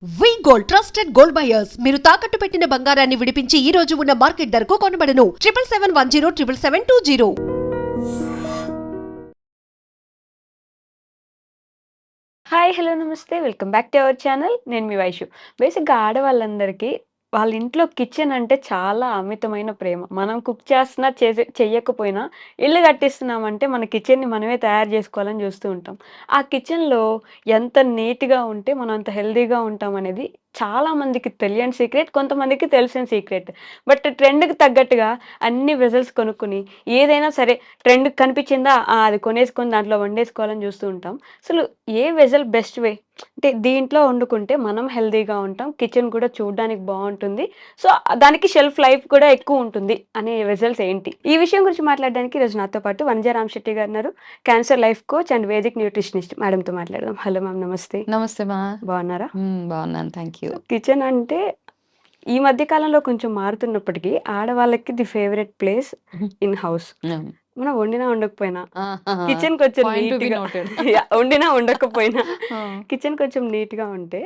వి gold trusted gold buyers మీరు తాకట్టు పెట్టిన బంగారాన్ని విడిపించి ఈ రోజు ఉన్న మార్కెట్ ధరకు కొనబడను 7771077720. హాయ్ హలో నమస్తే welcome back to our channel. నేను మీ వైషు. బేసిక్గా ఆడవాళ్ళందరికీ వాళ్ళ ఇంట్లో కిచెన్ అంటే చాలా అమితమైన ప్రేమ. మనం కుక్ చేస్తున్నా చెయ్యకపోయినా ఇల్లు కట్టిస్తున్నామంటే మన కిచెన్ని మనమే తయారు చేసుకోవాలని చూస్తూ ఉంటాం. ఆ కిచెన్లో ఎంత నీట్గా ఉంటే మనం అంత హెల్తీగా ఉంటాం అనేది చాలా మందికి తెలియని సీక్రెట్, కొంతమందికి తెలిసిన సీక్రెట్. బట్ ట్రెండ్కి తగ్గట్టుగా అన్ని వెజల్స్ కొనుక్కొని ఏదైనా సరే ట్రెండ్కి కనిపించిందా అది కొనేసుకొని దాంట్లో వండేసుకోవాలని చూస్తూ ఉంటాం. అసలు ఏ వెజల్ బెస్ట్ వే? అంటే దీంట్లో వండుకుంటే మనం హెల్తీగా ఉంటాం. కిచెన్ కూడా చూడ్డానికి బావుంటుంది. సో, దానికి షెల్ఫ్ లైఫ్ కూడా ఎక్కువుంటుంది అనే వెజల్స్ ఏంటి? ఈ విషయం గురించి మాట్లాడడానికి ఈరోజు నాతో పాటు వనజ రామశెట్టి గారున్నారు. Cancer life coach and Vedic nutritionist. మేడంతో మాట్లాడదాం. హలో మ్యామ్, నమస్తే. నమస్తే మా. బాగున్నారా? బాగున్నాను. Thank you. కిచెన్ అంటే ఈ మధ్య కాలంలో కొంచెం మారుతున్నప్పటికీ ఆడవాళ్ళకి the favourite place in house. మనం వండినా వండకపోయినా కిచెన్ కొంచెం పాయింట్ టు బి నీట్‌గా నోటెడ్. వండినా వండకపోయినా ఆ! కిచెన్ కొంచెం నీట్‌గా ఉంటే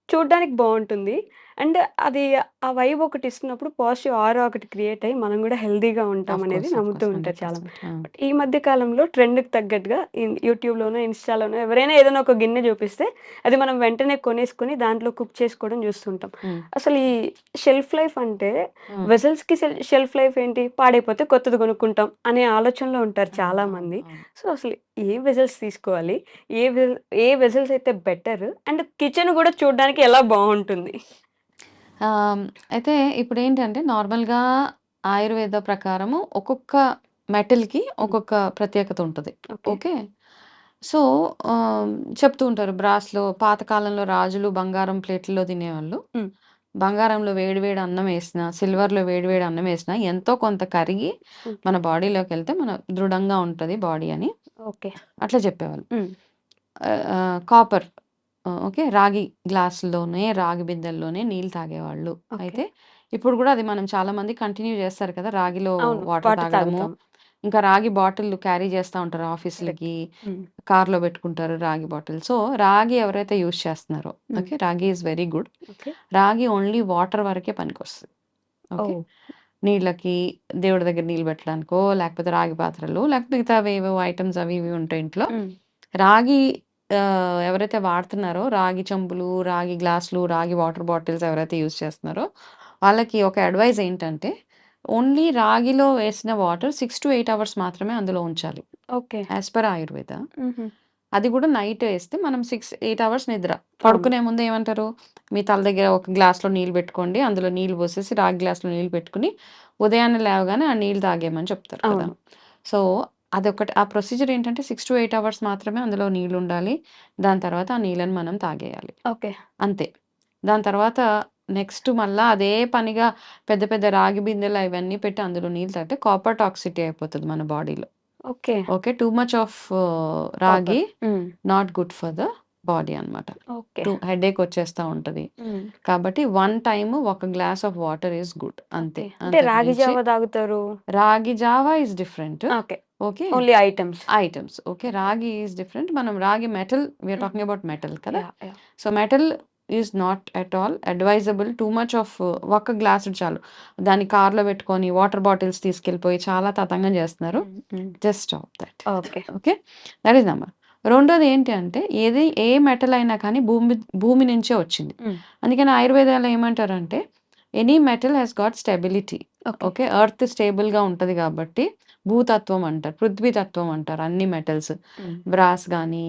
చూడ్డానికి బావుంటుంది. అండ్ అది ఆ వైబ్ ఒకటి ఇస్తున్నప్పుడు పాజిటివ్ ఆరా ఒకటి క్రియేట్ అయ్యి మనం గూడా హెల్తీగా ఉంటామనేది ఆఫ్ నమ్ముతూ కోర్స్ ఉంటారు చాలా మంది. 100%. బట్ ఈ మధ్య కాలంలో ట్రెండ్‌కి తగ్గట్టుగా యూట్యూబ్‌లోనో, ఇన్‌స్టాలోనో ఎవరైనా ఏదైనా ఒక గిన్నె చూపిస్తే అది మనం వెంటనే కొనేసుకొని దాంట్లో కుక్ చేసుకోవడం చూస్తుంటాం. హ్మ్. అసలు ఈ షెల్ఫ్ లైఫ్ అంటే హ్మ్. వెసల్స్‌కి షెల్ఫ్ లైఫ్ ఏంటి? పాడైపోతే కొత్తది కొనుక్కుంటాం అనే ఆలోచనలో ఉంటారు అవును. చాలామంది. అవును. సో, అసలు ఏ వెసల్స్ తీసుకోవాలి? ఏ వె ఏ వెసల్స్ అయితే బెటర్? అండ్ కిచెన్ గూడా చూడ్డానికి ఎలా బావుంటుంది? ఆహ్, అయితే ఇప్పుడేంటంటే నార్మల్‌గా ఆయుర్వేద ప్రకారము ఒక్కొక్క మెటల్‌కి హ్మ్. ఒక్కొక్క ప్రత్యేకత ఉంటది. ఓకే. ఓకే. సో, ఆహ్, చెప్తూ ఉంటారు బ్రాస్‌లో పాతకాలంలో రాజులు బంగారం ప్లేట్‌ల్లో తినేవాళ్ళు. హ్మ్. బంగారంలో వేడి వేడి అన్నం ఏసినా, సిల్వర్‌లో వేడి వేడి అన్నం ఏసినా ఎంతో కొంత కరిగి ఓకే. మన బాడీలోకెళ్తే మన దృఢంగా ఉంటది బాడీ అని ఓకే. అట్లా చెప్పేవాళ్ళు. హ్మ్. Copper okay. రాగి గ్లాసుల్లోనే, రాగి బిందెల్లోనే నీళ్ళు తాగేవాళ్ళు. ఓకే. అయితే ఇప్పుడు గూడా అది మనం చాలామంది కంటిన్యూ జేస్తారు కదా! రాగిలో అవును. వాటర్ వాటర్ తాగడము. తాగుతాం. ఇంకా రాగి బాటిల్లు క్యారీ చేస్తా ఉంటారు కరెక్ట్. ఆఫీసులకి. హ్మ్. కార్‌లో పెట్టుకుంటారు రాగి బాటిల్. సో, రాగి ఎవరైతే యూజ్ చేస్తున్నారో హ్మ్. ఓకే. రాగి ఈజ్ వెరీ గుడ్. ఓకే. రాగి ఓన్లీ వాటర్ వరకే పనికొస్తది. ఓకే. ఓహ్! నీళ్ళకి, దేవుడి దగ్గర నీళ్ళు పెట్టడానికో, లేకపోతే రాగి పాత్రలు, లేకపోతే మిగతావేవో ఐటెమ్స్ అవి ఇవి ఉంటాయి ఇంట్లో. హ్మ్. రాగి ఎవరైతే వాడుతున్నారో రాగి చెంబులు, రాగి గ్లాసులు, రాగి వాటర్ బాటిల్స్ ఎవరైతే యూజ్ చేస్తున్నారో, వాళ్ళకి ఒక అడ్వైస్ ఏంటంటే, ఓన్లీ రాగిలో వేసిన వాటర్ 6-8 అవర్స్ మాత్రమే అందులో ఉంచాలి. ఓకే. As per Ayurveda. హుహు. అది కూడా నైట్ వేస్తే మనం 8 అవర్స్ నిద్ర. అవును. పడుకునే ముందు ఏమంటారు? మీ తల దగ్గర ఒక గ్లాస్‌లో నీళ్ళు పెట్టుకోండి. అందులో నీళ్ళు పోసేసి రాగి గ్లాస్‌లో నీళ్ళు పెట్టుకొని, ఉదయాన్నే లేవగానే ఆ నీళ్ళు తాగేయమని చెప్తారు కదా! అవును. సో, అదొకటి ఆ ప్రొసీజర్ ఏంటంటే 6-8 అవర్స్ మాత్రమే అందులో నీళ్ళుండాలి. దాని తర్వాత ఆ నీళ్ళని మనం తాగేయాలి. ఓకే. అంతే. దాని తర్వాత నెక్స్ట్ మళ్ళా అదే పనిగా పెద్ద పెద్ద రాగి బిందెలు అవన్నీ పెట్టి అందులో నీళ్ళు తాగితే కాపర్ టాక్సిటీ అయిపోతది మన బాడీలో. Okay. Okay. Too much of రాగి కాపర్. హ్మ్. Not good for the body అన్నమాట. ఓకే. హెడేక్ వచ్చేస్తా ఉంటది. హ్మ్. కాబట్టి వన్ టైమ్ ఒక glass of water is good అంతే. ఓకే. అంటే అంతకు రాగి మించి జావ తాగుతారు. రాగి Java is different. Okay. Okay. Only items. Items. Okay. Okay. రాగి ఈస్ డిఫరెంట్. మనం రాగి మెటల్ వి ఆర్ హుహు. టాకింగ్ అబౌట్ మెటల్ కదా! Yeah! Yeah! So, metal is not at all advisable. Too much of ఒక్క గ్లాసుడు చాలు. దాన్ని కార్‌లో పెట్టుకొని వాటర్ బాటిల్స్ తీసుకెళ్ళిపోయి చాలా తతంగం చేస్తున్నారు. హ్మ్. హ్మ్. Just stop that. Okay. Okay. That is number. రెండోది ఏంటి అంటే ఏ మెటల్ అయినా కానీ భూమి నుంచే వచ్చింది. హ్మ్. అందుకని ఆయుర్వేదాలో ఏమంటారంటే any metal has got stability. Okay. Okay. Earth స్టేబుల్‌గా ఉంటది కాబట్టి భూతత్వం అంటారు. పృథ్వీ తత్వం అంటారు అన్ని మెటల్స్. హ్మ్. బ్రాస్ గాని,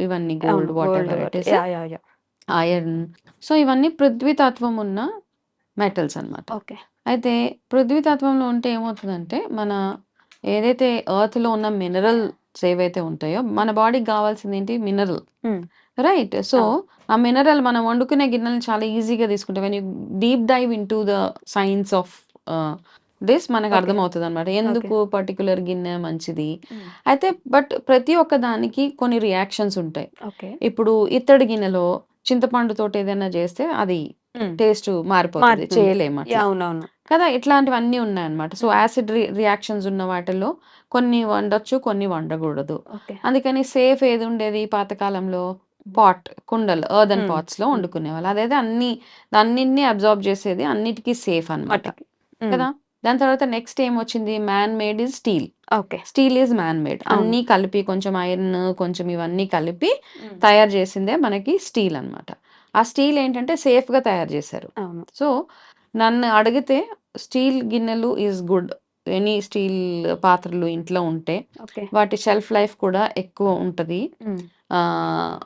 ఇవన్నీ అవును. Gold gold whatever it water. Is. Yeah! Yeah! Yeah! Iron. So, ఇవన్నీ పృథ్వీ తత్వం ఉన్న మెటల్స్ అన్నమాట. ఓకే. అయితే పృథ్వీ తత్వంలో ఉంటే ఏమవుతదంటే, మన ఏదైతే ఎర్త్‌లో ఉన్న మినరల్స్ ఏవైతే ఉంటాయో, మన బాడీకి గావాల్సిందేంటి మినరల్. హ్మ్. రైట్. సో, అవును. ఆ మినరల్ మనం వండుకునే గిన్నెలను చాలా ఈజీగా తీసుకుంటాం. When you deep dive into the science of this మనకు ఓకే. అర్థమవుతదనమాట. ఓకే. ఎందుకు పర్టిక్యులర్ గిన్నె మంచిది. హ్మ్. అయితే ప్రతి ఒక్క దానికి కొన్ని రియాక్షన్స్ ఉంటాయి. ఓకే. ఇప్పుడు ఇత్తడి గిన్నెలో చింతపండుతోటి ఏదైనా జేస్తే అది హ్మ్. టేస్ట్ మారిపోతది. మారుతుంది. చేయలేము యాహ్! అట్లా. అవునవును. కదా! ఇట్లాంటివన్నీ ఉన్నాయన్నమాట. సో, హ్మ్. యాసిడ్ రియాక్షన్స్ ఉన్న వాటిల్లో కొన్ని వండొచ్చు, కొన్ని వండగూడదు. ఓకే. అందుకని సేఫ్ ఏదుండేది పాతకాలంలో? పాట్ కుండలు ఎర్దన్ హ్మ్. పాట్స్‌లో హ్మ్. వండుకునేవాళ్ళు. అదైతే అన్నిటిని అబ్జార్బ్ చేసేది. అన్నిటికి సేఫ్ అన్నమాట. మట్టికి. హ్మ్. కదా! దాని తర్వాత నెక్స్ట్ ఏమొచ్చింది? Man made is steel. Okay. Steel is man made. అవును. అన్నీ కలిపి కొంచెం ఐరన్, కొంచెం ఇవన్నీ కలిపి హ్మ్. తయారు చేసిందే మనకి స్టీల్ అన్నమాట. ఆ స్టీల్ ఏంటంటే సేఫ్‌గా తయారు చేశారు. అవును. సో, నన్ను అడిగితే స్టీల్ గిన్నెలు ఈజ్ గుడ్. ఎనీ స్టీల్ పాత్రలు ఇంట్లో ఉంటే ఓకే. వాటి షెల్ఫ్ లైఫ్ కూడా ఎక్కువ ఉంటది. హ్మ్.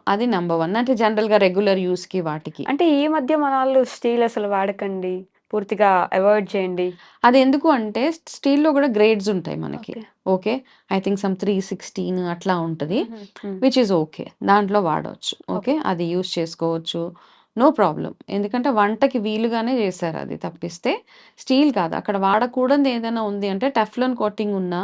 అది నంబర్ 1. అంటే జనరల్‌గా రెగ్యులర్ యూజ్‌కి వాటికి. అంటే ఈ మధ్య మనాళ్ళు స్టీల్ అసలు వాడకండి. పూర్తిగా అవాయిడ్ చేయండి. అదెందుకు అంటే స్టీల్‌లో గూడా గ్రేడ్స్ ఉంటాయి మనకి. Okay. Okay. I think some 316 అట్లా ఉంటది. హుహు. హ్మ్. Which is okay. దాంట్లో వాడొచ్చు. ఓకే. ఓకే. అది యూజ్ చేసుకోవచ్చు. No problem. ఎందుకంటే వంటకి వీలుగానే చేశారది తప్పిస్తే స్టీల్ కాదు. అక్కడ వాడకూడనిది ఏదైనా ఉంది అంటే టెఫ్లాన్ కోటింగ్ ఉన్న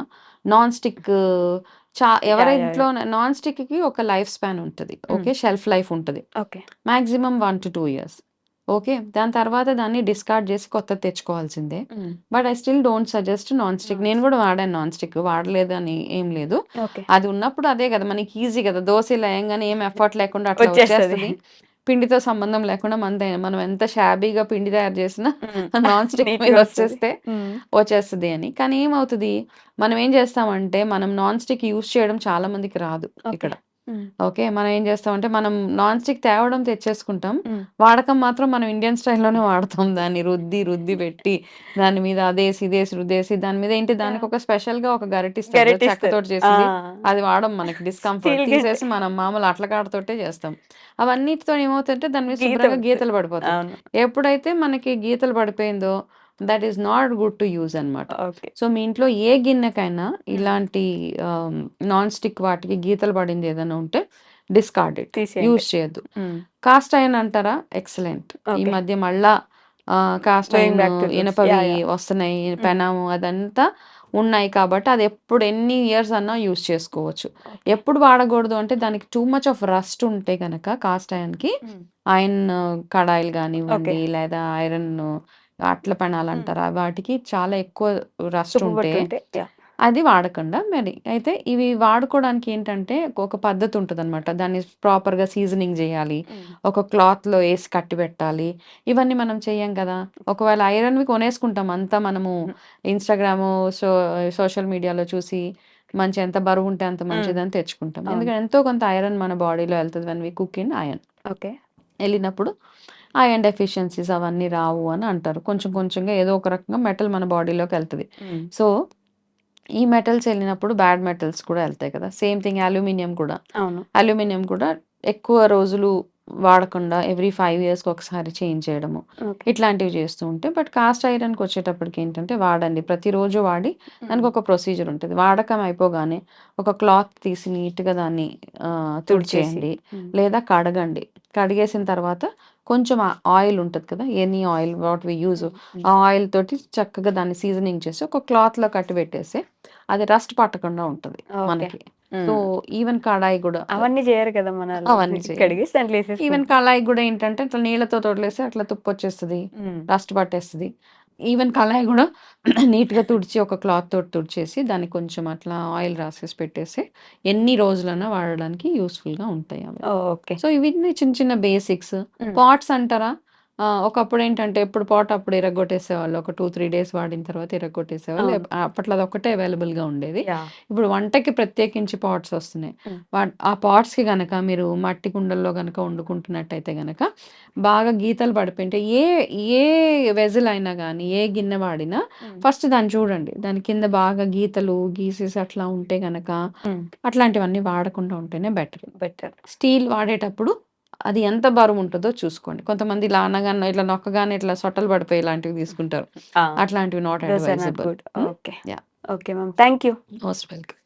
నాన్ స్టిక్ యాహ్! యాహ్! ఎవరింట్లో యాహ్! నాన్ స్టిక్‌కి ఒక లైఫ్ స్పాన్ ఉంటది. హ్మ్. ఓకే. షెల్ఫ్ లైఫ్ ఉంటది. ఓకే. Maximum 1-2 years. ఓకే. దాని తర్వాత దాన్ని డిస్కార్డ్ చేసి కొత్తది తెచ్చుకోవాల్సిందే. హ్మ్. But I still don't suggest non stick. Non నేను స్టిక్. గూడా వాడాను నాన్ స్టిక్. వాడలేదని ఏం లేదు. ఓకే. అది ఉన్నప్పుడు అదే గదా! మనకి ఈజీ గదా! దోస ఇలా ఏయంగానే ఏం ఎఫర్ట్ లేకుండా అట్లా వచ్చేస్తది. వచ్చేస్తది. పిండితో సంబంధం లేకుండా మనం ఎంత షాబీగా పిండి తయారు చేసినా హ్మ్. నాన్ స్టిక్ మీద నీట్‌గా వస్తది. వచ్చేస్తే హ్మ్. వచ్చేస్తది అని. కానీ ఏమవుతది? మనం ఏం చేస్తామంటే మనం నాన్ స్టిక్ యూజ్ చేయడం చాలా మందికి రాదు ఓకే. ఇక్కడ. హ్మ్. ఓకే. మనం ఏం చేస్తామంటే మనం నాన్ స్టిక్ తేవడం తెచ్చేసుకుంటాం. హ్మ్. వాడకం మాత్రం మనం ఇండియన్ స్టైల్‌లోనే వాడతాం. దాన్ని రుద్ది పెట్టి దాని మీద అదేసి, ఇదేసి, రుద్దేసి దాని మీద ఏంటి యాహ్! దానికొక స్పెషల్‌గా ఒక గరిటిస్తారు కదా! గరిటిస్తారు. చెక్కతోటి ఆ! చేసింది. అది వాడం మనకి డిస్కంఫర్ట్. స్టీల్ గంటే తీసేసి మనం మామూలు అట్లకాడతోటే చేస్తాం. అవన్నిటితో ఏమవుతుందంటే దాని మీద గీత శుభ్రంగా పడుతది. గీతలు పడిపోతాయి. అవును. ఎప్పుడైతే మనకి గీతలు పడిపోయిందో that is not good to use అన్నమాట. ఓకే. సో, మీ ఇంట్లో ఏ గిన్నెకైనా హ్మ్. ఇలాంటి నాన్ స్టిక్ వాటికి గీతలు పడింది ఏదైనా ఉంటే డిస్కార్డ్ ఇట్. తీసేయండి. యూజ్ చేయొద్దు. హ్మ్. కాస్ట్ ఐరన్ అంటారా? ఎక్సలెంట్. ఈ ఓకే. మధ్య మళ్ళా cast going iron back to roots. ఇనపవి యాహ్! యాహ్! వస్తున్నాయి. హ్మ్. పెనము అదంతా ఉన్నాయి కాబట్టి అది ఎప్పుడు ఎన్ని ఇయర్స్ అన్నా యూజ్ చేసుకోవచ్చు. ఓకే. ఎప్పుడు వాడకూడదు అంటే దానికి టూ మచ్ ఆఫ్ రస్ట్ ఉంటే గనక కాస్ట్ ఐరన్‌కి హ్మ్. ఐరన్ కడాయిలు ఓకే. గానివ్వండి, లేదా ఐరన్ అట్ల హ్మ్. పెనాలంటారా? వాటికి చాలా ఎక్కువ రస్ట్ తుప్పు ఉంటే పట్టుంటే యాహ్! అది వాడకండా మరి. అయితే ఇవి వాడుకోవడానికి ఏంటంటే ఒక పద్ధతి ఉంటదనమాట. దాన్ని ప్రాపర్‌గా సీజనింగ్ జేయాలి. హ్మ్. ఒక క్లాత్‌లో ఏసి కట్టిబెట్టాలి. ఇవన్నీ మనం చెయ్యం కదా! ఒకవేళ ఐరన్‌వి కొనేసుకుంటాం. అంతా మనము హ్మ్. ఇన్‌స్టాగ్రాము, సో సోషల్ మీడియాలో చూసి ఎంత బరువుంటే అంత హ్మ్. మంచిదని తెచ్చుకుంటాం. అవును. ఎందుకంటే ఎంతో కొంత ఐరన్ మన బాడీలో ఎళ్తది when we cook in iron. Okay. ఎళ్ళినప్పుడు ఐరన్ డెఫిషియన్సీస్ అవన్నీ రావు అని అంటారు. కొంచెం హ్మ్. కొంచెంగా ఏదో ఒక రకంగా మెటల్ మన బాడీలోకెళ్తది. హ్మ్. సో ఈ మెటల్స్ ఎళ్ళినప్పుడు బ్యాడ్ మెటల్స్ కూడా ఎళ్తాయి కదా! సేమ్ థింగ్ అల్యూమినియం కూడా. అవును. అల్యూమినియం కూడా ఎక్కువ రోజులు వాడకుండా ఎవ్రీ 5 ఇయర్స్‌కి ఒకసారి చేంజ్ చేయడము. ఓకే. ఇట్లాంటివి చేస్తూ ఉంటే బట్ కాస్ట్ ఐరన్‌కొచ్చేటప్పటికి ఏంటంటే వాడండి. ప్రతిరోజు వాడి హ్మ్. దానికొక ప్రొసీజర్ ఉంటది. వాడకం అయిపోగానే ఒక క్లాత్ తీసి నీట్‌గా దాన్ని తుడిచేసి. తుడిచేయండి. హ్మ్. లేదా కడగండి. కడిగేసిన తర్వాత కొంచెం ఆయిల్ ఉంటది కదా! Any oil what we use hmm. Hmm. ఆ ఆయిల్ తోటి చక్కగా దాన్ని సీజనింగ్ చేసి ఒక క్లాత్‌లో కట్టిబెట్టేసి అది రస్ట్ పట్టకుండా ఉంటది ఓకే. మనకి. సో, హ్మ్. ఈవెన్ కడాయి గూడా అవన్నీ జేయరు కదా మనాళ్ళు. అవన్నీ చేయాలి. కడిగేసి దాంట్లో ఈవెన్ ఏసేసుకుంటారు. కళాయి గూడా ఏంటంటే ఇట్లా నీళ్ళతోటి వదిలేసి అట్లా తుప్పొచ్చేస్తది. హ్మ్. డస్ట్ పట్టేస్తది. ఈవెన్ కళాయి గూడా నీట్‌గా తుడిచి ఒక క్లాత్ తోటి తుడిచేసి దానికి కొంచెం అట్లా ఆయిల్ రాసేసి పెట్టేసి ఎన్ని రోజులైనా వాడడానికి యూజ్‌ఫుల్‌గా ఉంటాయి అవి. ఓకే. సో, ఇవన్నీ చిన్న చిన్న బేసిక్స్. హ్మ్. పాట్స్ అంటారా? ఒకప్పుడేంటంటే ఎప్పుడు పాట్ అప్పుడు ఇరగ్గొట్టేసేవాళ్ళు. ఒక 2, 3 డేస్ వాడిన తర్వాత ఇరగ్గొట్టేసేవాళ్ళు. అవును. అప్పట్లో అదొక్కటే అవైలబుల్‌గా ఉండేది. యాహ్! ఇప్పుడు వంటకి ప్రత్యేకించి పాట్స్ వస్తున్నాయి. హ్మ్. ఆ పాట్స్‌కి గనక మీరు మట్టి కుండల్లో గనక వండుకుంటున్నట్టయితే గనక బాగా గీతలు పడిపోయుంటే ఏ వెసెల్ అయినా గానీ, ఏ గిన్నె వాడినా హ్మ్. ఫస్ట్ దాన్ని చూడండి. దాని కింద బాగా గీతలు గీసేసి అట్లా ఉంటే గనక హ్మ్. అట్లాంటివన్నీ వాడకుండా ఉంటేనే బెటర్. బెటర్. స్టీల్ వాడేటప్పుడు అది ఎంత బరువుంటదో చూసుకోండి. కొంతమంది ఇలా అనగానే ఇట్లా నొక్కగానే ఇట్లా సొట్టలు పడిపోయి ఇలాంటివి తీసుకుంటారు. ఆ! అట్లాంటివి not those are not advisable. Good. Hmm. Okay. Yeah! Okay ma'am. Thank you. Most welcome.